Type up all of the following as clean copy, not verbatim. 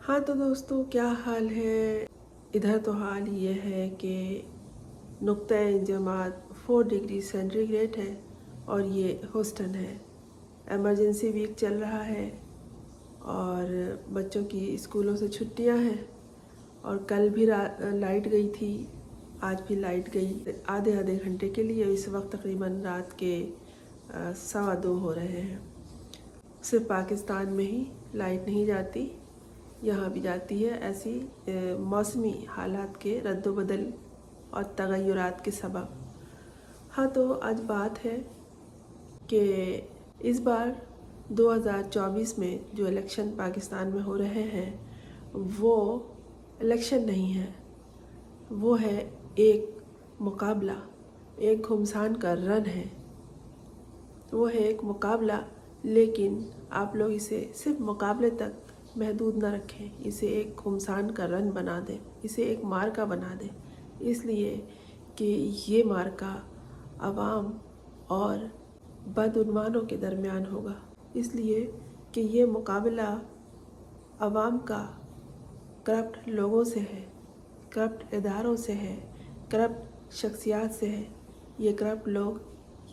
हाँ तो दोस्तों, क्या हाल है। इधर तो हाल ये है कि नुक्ता इंजमात 4 डिग्री सेंटीग्रेड है और ये ह्यूस्टन है। एमरजेंसी वीक चल रहा है और बच्चों की स्कूलों से छुट्टियां हैं और कल भी लाइट गई थी, आज भी लाइट गई आधे आधे घंटे के लिए। इस वक्त तकरीबन रात के 2:15 हो रहे हैं। सिर्फ पाकिस्तान में ही लाइट नहीं जाती, यहाँ भी जाती है। ऐसी मौसमी हालात के रद्दोबदल और तगय्युरात के सबब। हाँ तो आज बात है कि इस बार 2024 में जो इलेक्शन पाकिस्तान में हो रहे हैं वो इलेक्शन नहीं है, वो है एक मुकाबला, एक घुमसान का रन है। वो है एक मुकाबला, लेकिन आप लोग इसे सिर्फ मुकाबले तक महदूद न रखें, इसे एक घुमसान का रन बना दें, इसे एक मार्का बना दें। इसलिए कि ये मार्का अवाम और बदउनवानों के दरमियान होगा। इसलिए कि ये मुकाबला अवाम का करप्ट लोगों से है, करप्ट इदारों से है, करप्ट शख्सियात से है। ये करप्ट लोग,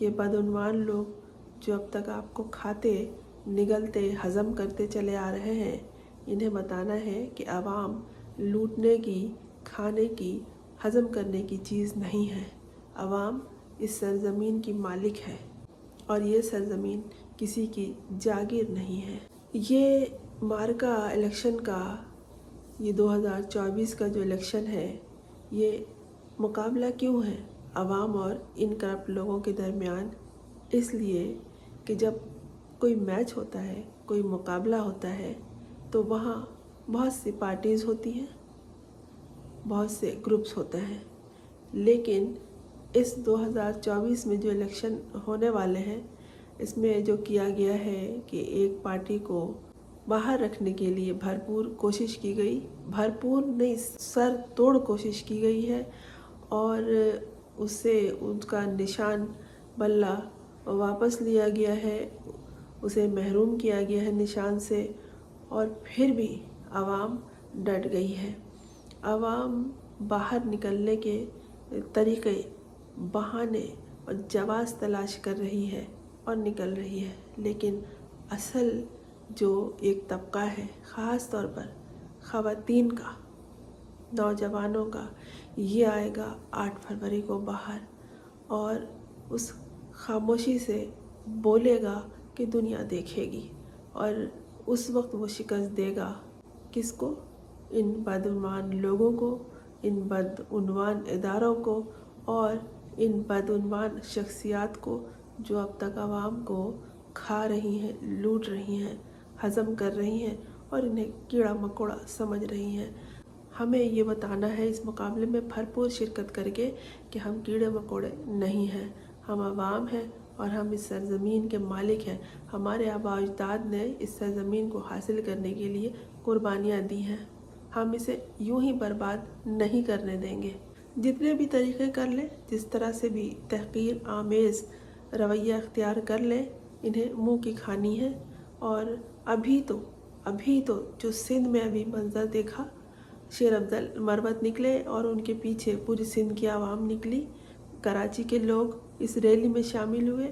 ये बदउनवान लोग जो अब तक आपको खाते, निगलते, हज़म करते चले आ रहे हैं, इन्हें बताना है कि अवाम लूटने की, खाने की, हज़म करने की चीज़ नहीं है। अवाम इस सरज़मीन की मालिक है और ये सरज़मीन किसी की जागीर नहीं है। ये मार्का इलेक्शन का, ये 2024 का जो इलेक्शन है, ये मुकाबला क्यों है अवाम और इन करप्ट लोगों के दरमियान? इसलिए कि जब कोई मैच होता है, कोई मुकाबला होता है, तो वहाँ बहुत सी पार्टीज़ होती हैं, बहुत से ग्रुप्स होते हैं। लेकिन इस 2024 में जो इलेक्शन होने वाले हैं, इसमें जो किया गया है कि एक पार्टी को बाहर रखने के लिए भरपूर कोशिश की गई, भरपूर नहीं, सर तोड़ कोशिश की गई है और उससे उसका निशान बल्ला वापस लिया गया है, उसे महरूम किया गया है निशान से। और फिर भी आवाम डट गई है। आवाम बाहर निकलने के तरीक़े, बहाने और जवाज़ तलाश कर रही है और निकल रही है। लेकिन असल जो एक तबका है, ख़ास तौर पर ख़वातीन का, नौजवानों का, ये आएगा 8 फरवरी को बाहर और उस खामोशी से बोलेगा कि दुनिया देखेगी। और उस वक्त वो शिकस्त देगा किसको? इन बदउनवान लोगों को, इन बदउनवान इदारों को और इन बदउनवान शख्सियात को जो अब तक आवाम को खा रही हैं, लूट रही हैं, हज़म कर रही हैं और इन्हें कीड़ा मकोड़ा समझ रही हैं। हमें ये बताना है इस मुकाबले में भरपूर शिरकत करके कि हम कीड़े मकोड़े नहीं हैं, हम आवाम हैं और हम इस सरज़मीन के मालिक हैं। हमारे आबा अजदाद ने इस सरज़मीन को हासिल करने के लिए कुर्बानियाँ दी हैं। हम इसे यूं ही बर्बाद नहीं करने देंगे। जितने भी तरीक़े कर लें, जिस तरह से भी तहक़ीर आमेज़ रवैया इख्तियार कर लें, इन्हें मुँह की खानी है। और अभी तो जो सिंध में अभी मंजर देखा, शेर अफजल मरवत निकले और उनके पीछे पूरी सिंध की आवाम निकली, कराची के लोग इस रैली में शामिल हुए।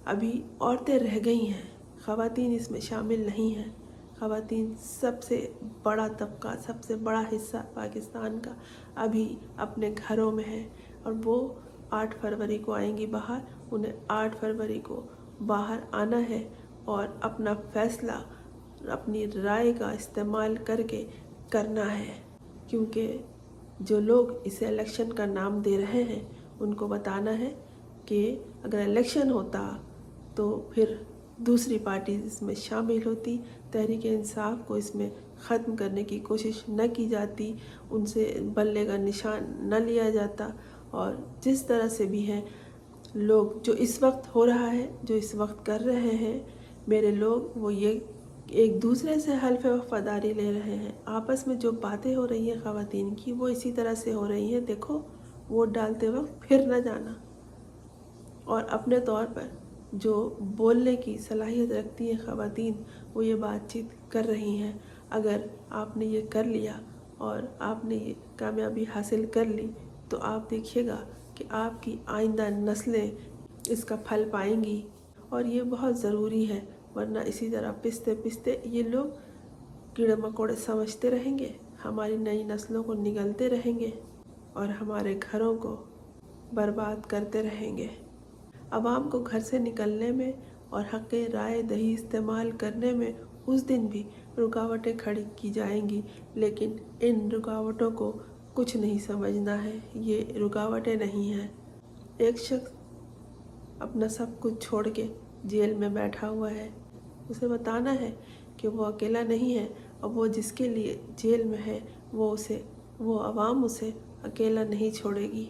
अभी औरतें रह गई हैं, ख़वातीन इसमें शामिल नहीं हैं। ख़वातीन सबसे बड़ा तबका, सबसे बड़ा हिस्सा पाकिस्तान का अभी अपने घरों में है और वो 8 फरवरी को आएंगी बाहर। उन्हें 8 फरवरी को बाहर आना है और अपना फ़ैसला, अपनी राय का इस्तेमाल करके करना है। क्योंकि जो लोग इसे इलेक्शन का नाम दे रहे हैं, उनको बताना है कि अगर इलेक्शन होता तो फिर दूसरी पार्टी इसमें शामिल होती, तहरीक इंसाफ को इसमें ख़त्म करने की कोशिश न की जाती, उनसे बल्ले का निशान न लिया जाता। और जिस तरह से भी हैं लोग, जो इस वक्त हो रहा है, जो इस वक्त कर रहे हैं मेरे लोग, वो ये एक दूसरे से हल्फ वफ़ादारी ले रहे हैं। आपस में जो बातें हो रही हैं ख़वातीन की, वो इसी तरह से हो रही हैं। देखो, वोट डालते वक्त फिर न जाना। और अपने तौर पर जो बोलने की सलाहियत रखती हैं ख़वातीन, वो ये बातचीत कर रही हैं। اگر آپ نے یہ کر لیا اور آپ نے یہ کامیابی حاصل کر لی تو آپ دیکھیے گا کہ آپ کی آئندہ نسلیں اس کا پھل پائیں گی، اور یہ بہت ضروری ہے، ورنہ اسی طرح پستے پستے یہ لوگ کیڑے مکوڑے سمجھتے رہیں گے، ہماری نئی نسلوں کو نگلتے رہیں گے اور ہمارے گھروں کو برباد کرتے رہیں گے۔ عوام کو گھر سے نکلنے میں اور حق رائے دہی استعمال کرنے میں اس دن بھی رکاوٹیں کھڑی کی جائیں گی، لیکن ان رکاوٹوں کو کچھ نہیں سمجھنا ہے، یہ رکاوٹیں نہیں ہیں۔ ایک شخص اپنا سب کچھ چھوڑ کے جیل میں بیٹھا ہوا ہے، اسے بتانا ہے کہ وہ اکیلا نہیں ہے، اور وہ جس کے لیے جیل میں ہے وہ عوام اسے اکیلا نہیں چھوڑے گی۔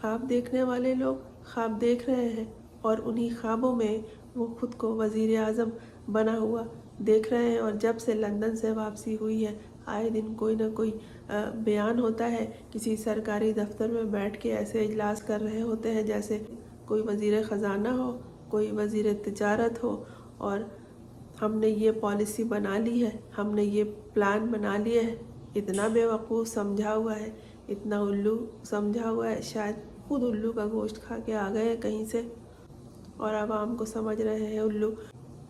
خواب دیکھنے والے لوگ خواب دیکھ رہے ہیں، اور انہی خوابوں میں وہ خود کو وزیر اعظم بنا ہوا دیکھ رہے ہیں، اور جب سے لندن سے واپسی ہوئی ہے آئے دن کوئی نہ کوئی بیان ہوتا ہے، کسی سرکاری دفتر میں بیٹھ کے ایسے اجلاس کر رہے ہوتے ہیں جیسے کوئی وزیر خزانہ ہو، کوئی وزیر تجارت ہو، اور ہم نے یہ پالیسی بنا لی ہے، ہم نے یہ پلان بنا لیے ہے۔ اتنا بیوقوف سمجھا ہوا ہے، اتنا الو سمجھا ہوا ہے، شاید خود الو کا گوشت کھا کے آ گئے ہیں کہیں سے، اور عوام کو سمجھ رہے ہیں الو۔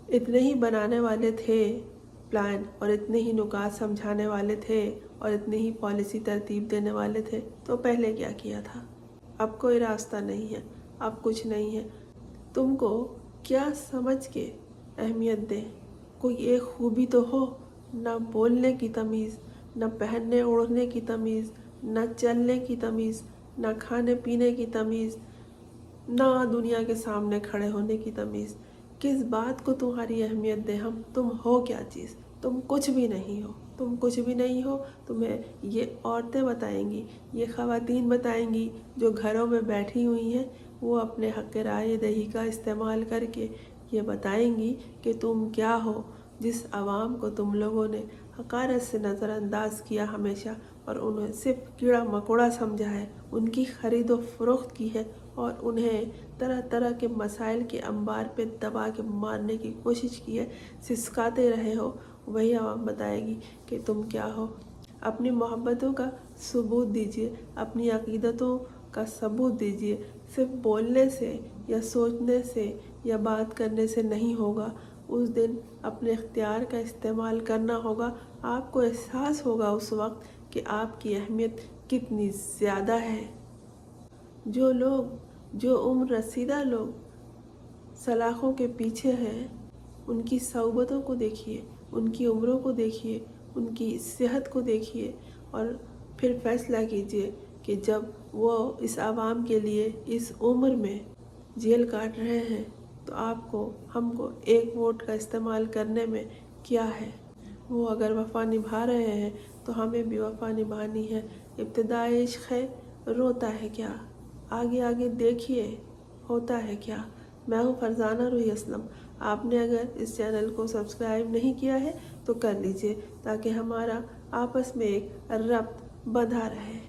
اتنے ہی بنانے والے تھے پلان، اور اتنے ہی نکات سمجھانے والے تھے، اور اتنی ہی پالیسی ترتیب دینے والے تھے، تو پہلے کیا کیا تھا؟ اب کوئی راستہ نہیں ہے، اب کچھ نہیں ہے۔ تم کو کیا سمجھ کے اہمیت دیں؟ کوئی ایک خوبی تو ہو، نہ بولنے کی تمیز، نہ پہننے اوڑھنے کی تمیز، نہ چلنے کی تمیز، نہ کھانے پینے کی تمیز، نہ دنیا کے سامنے کھڑے ہونے کی تمیز۔ کس بات کو تمہاری اہمیت دیں ہم؟ تم ہو کیا چیز؟ تم کچھ بھی نہیں ہو، تم کچھ بھی نہیں ہو۔ تمہیں یہ عورتیں بتائیں گی، یہ خواتین بتائیں گی جو گھروں میں بیٹھی ہوئی ہیں، وہ اپنے حق رائے دہی کا استعمال کر کے یہ بتائیں گی کہ تم کیا ہو۔ جس عوام کو تم لوگوں نے حقارت سے نظر انداز کیا ہمیشہ، اور انہیں صرف کیڑا مکوڑا سمجھا ہے، ان کی خرید و فروخت کی ہے، اور انہیں طرح طرح کے مسائل کے انبار پہ دبا کے مارنے کی کوشش کی ہے، سسکاتے رہے ہو، وہی عوام بتائے گی کہ تم کیا ہو۔ اپنی محبتوں کا ثبوت دیجیے، اپنی عقیدتوں کا ثبوت دیجیے۔ صرف بولنے سے یا سوچنے سے یا بات کرنے سے نہیں ہوگا، اس دن اپنے اختیار کا استعمال کرنا ہوگا۔ آپ کو احساس ہوگا اس وقت کہ آپ کی اہمیت کتنی زیادہ ہے۔ جو عمر رسیدہ لوگ سلاخوں کے پیچھے ہیں، ان کی صحبتوں کو دیکھیے، ان کی عمروں کو دیکھیے، ان کی صحت کو دیکھیے، اور پھر فیصلہ کیجیے کہ جب وہ اس عوام کے لیے اس عمر میں جیل کاٹ رہے ہیں تو آپ کو، ہم کو ایک ووٹ کا استعمال کرنے میں کیا ہے؟ وہ اگر وفا نبھا رہے ہیں تو ہمیں بھی وفا نبھانی ہے۔ ابتدائے عشق ہے، روتا ہے کیا؟ آگے آگے دیکھیے ہوتا ہے کیا۔ میں ہوں فرزانہ روحی اسلم۔ آپ نے اگر اس چینل کو سبسکرائب نہیں کیا ہے تو کر لیجئے، تاکہ ہمارا آپس میں ایک ربط بندھا رہے۔